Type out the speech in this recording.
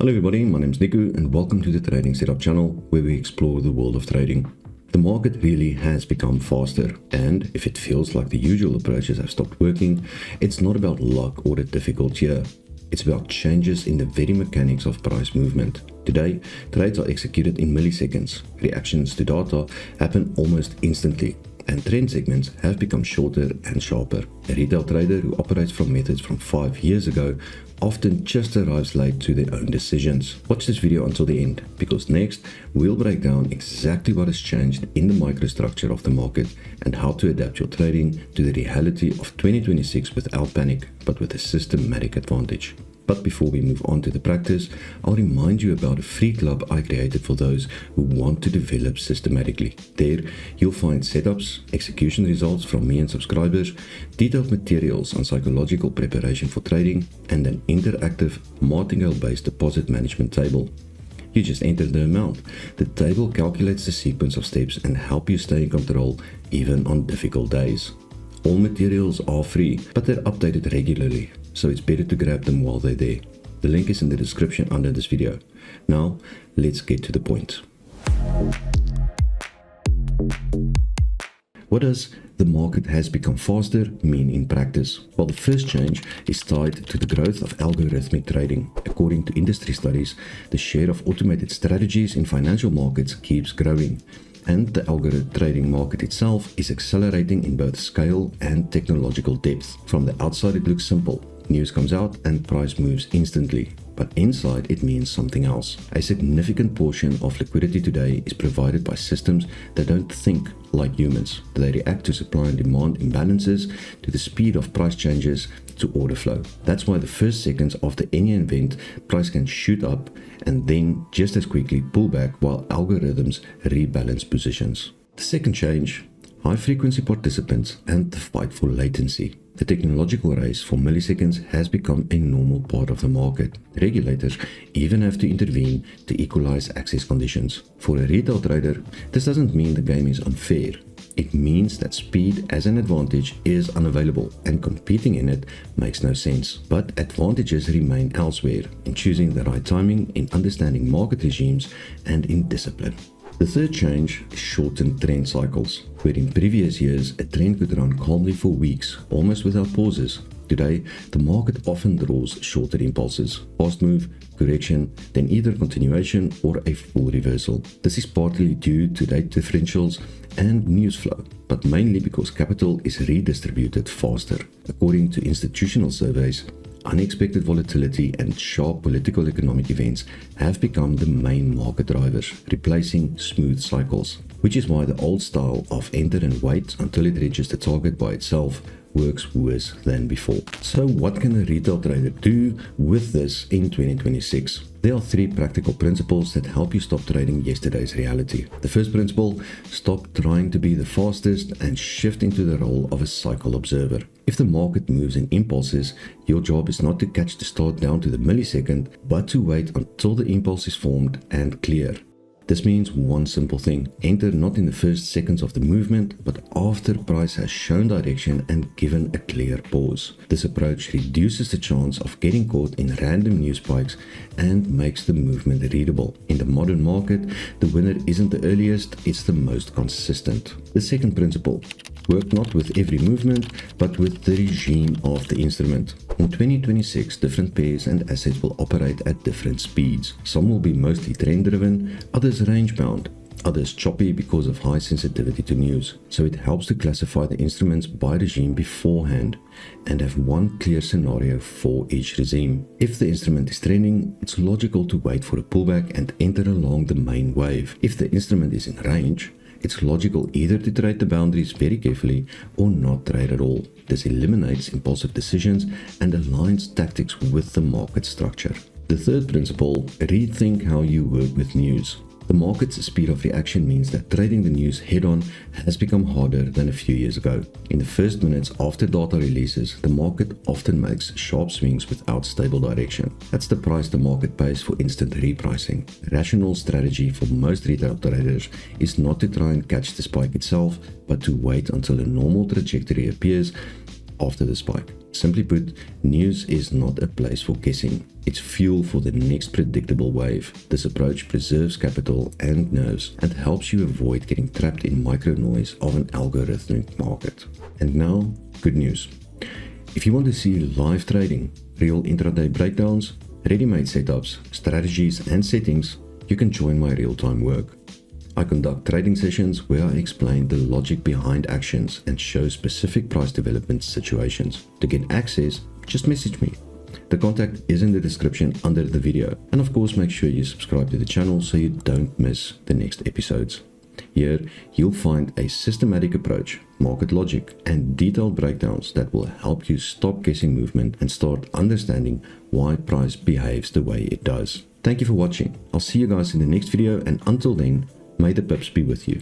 Hello everybody, my name is Niku and welcome to the Trading Setup channel where we explore the world of trading. The market really has become faster, and if it feels like the usual approaches have stopped working, it's not about luck or a difficult year. It's about changes in the very mechanics of price movement. Today, trades are executed in milliseconds, reactions to data happen almost instantly, and trend segments have become shorter and sharper. A retail trader who operates from methods from 5 years ago often just arrives late to their own decisions. Watch this video until the end, because next we'll break down exactly what has changed in the microstructure of the market and how to adapt your trading to the reality of 2026 without panic, but with a systematic advantage. But before we move on to the practice, I'll remind you about a free club I created for those who want to develop systematically. There, you'll find setups, execution results from me and subscribers, detailed materials on psychological preparation for trading, and an interactive martingale-based deposit management table. You just enter the amount. The table calculates the sequence of steps and help you stay in control even on difficult days. All materials are free, but they're updated regularly, so it's better to grab them while they're there. The link is in the description under this video. Now, let's get to the point. What does the market has become faster mean in practice? Well, the first change is tied to the growth of algorithmic trading. According to industry studies, the share of automated strategies in financial markets keeps growing, and the algorithm trading market itself is accelerating in both scale and technological depth. From the outside it looks simple. News comes out and price moves instantly. But inside it means something else. A significant portion of liquidity today is provided by systems that don't think like humans. They react to supply and demand imbalances, to the speed of price changes, to order flow. That's why the first seconds after any event, price can shoot up and then just as quickly pull back while algorithms rebalance positions. The second change: high frequency participants and the fight for latency. The technological race for milliseconds has become a normal part of the market. Regulators even have to intervene to equalize access conditions. For a retail trader, this doesn't mean the game is unfair. It means that speed as an advantage is unavailable, and competing in it makes no sense. But advantages remain elsewhere, in choosing the right timing, in understanding market regimes, and in discipline. The third change is shortened trend cycles, where in previous years a trend could run calmly for weeks, almost without pauses. Today, the market often draws shorter impulses: fast move, correction, then either continuation or a full reversal. This is partly due to rate differentials and news flow, but mainly because capital is redistributed faster. According to institutional surveys, unexpected volatility and sharp political economic events have become the main market drivers, replacing smooth cycles. Which is why the old style of enter and wait until it reaches the target by itself works worse than before. So what can a retail trader do with this in 2026? There are 3 practical principles that help you stop trading yesterday's reality. The first principle: stop trying to be the fastest and shift into the role of a cycle observer. If the market moves in impulses, your job is not to catch the start down to the millisecond, but to wait until the impulse is formed and clear. This means one simple thing: enter not in the first seconds of the movement, but after price has shown direction and given a clear pause. This approach reduces the chance of getting caught in random news spikes and makes the movement readable. In the modern market, the winner isn't the earliest, it's the most consistent. The second principle: work not with every movement, but with the regime of the instrument. In 2026, different pairs and assets will operate at different speeds. Some will be mostly trend-driven, others range-bound, others choppy because of high sensitivity to news. So it helps to classify the instruments by regime beforehand and have one clear scenario for each regime. If the instrument is trending, it's logical to wait for a pullback and enter along the main wave. If the instrument is in range, it's logical either to trade the boundaries very carefully or not trade at all. This eliminates impulsive decisions and aligns tactics with the market structure. The third principle: rethink how you work with news. The market's speed of reaction means that trading the news head-on has become harder than a few years ago. In the first minutes after data releases, the market often makes sharp swings without stable direction. That's the price the market pays for instant repricing. A rational strategy for most retail traders is not to try and catch the spike itself, but to wait until a normal trajectory appears after the spike. Simply put, news is not a place for guessing. It's fuel for the next predictable wave. This approach preserves capital and nerves and helps you avoid getting trapped in micro noise of an algorithmic market. And now, good news. If you want to see live trading, real intraday breakdowns, ready-made setups, strategies and settings, you can join my real-time work. I conduct trading sessions where I explain the logic behind actions and show specific price development situations. To get access, just message me. The contact is in the description under the video. And of course, make sure you subscribe to the channel so you don't miss the next episodes. Here, you'll find a systematic approach, market logic, and detailed breakdowns that will help you stop guessing movement and start understanding why price behaves the way it does. Thank you for watching. I'll see you guys in the next video, and until then, may the pips be with you.